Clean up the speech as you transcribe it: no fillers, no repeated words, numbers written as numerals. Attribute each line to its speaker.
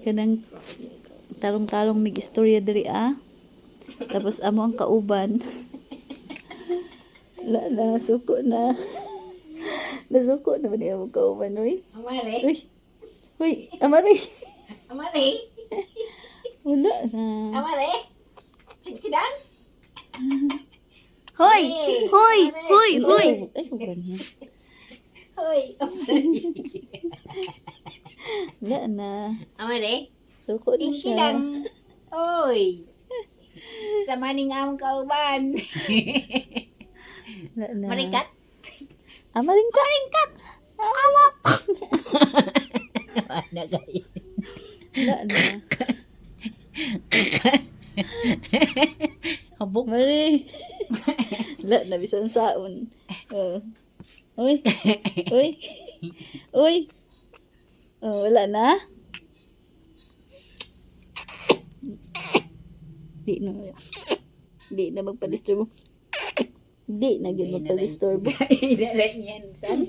Speaker 1: Kanang tarong-tarong mig istorya diri Tapos amo ang kauban. Na suko na. Nasuko na ba niya ang kauban, uy?
Speaker 2: Amare.
Speaker 1: Uy, amari.
Speaker 2: Amare.
Speaker 1: Wala na.
Speaker 2: Amare. Sikidan.
Speaker 1: Hoy! Hoy! Hoy! Hoy!
Speaker 2: Hoy.
Speaker 1: Ay, uban niya.
Speaker 2: Hoy.
Speaker 1: Wala na.
Speaker 2: Amare.
Speaker 1: Suko na siya.
Speaker 2: Sikidan. Hoy. Sa maning among kauban.
Speaker 1: Wala na.
Speaker 2: Marikat.
Speaker 1: Amaring ka.
Speaker 2: Marikat. Awap. Ano kayo?
Speaker 1: Wala na.
Speaker 2: Habok.
Speaker 1: Mari. Wala na, bisan saon. Uy. Uy. Uy. Wala na. Di na magpa-disturbo. Di na gid magpa-disturbo.
Speaker 2: Dala niyan. Saan?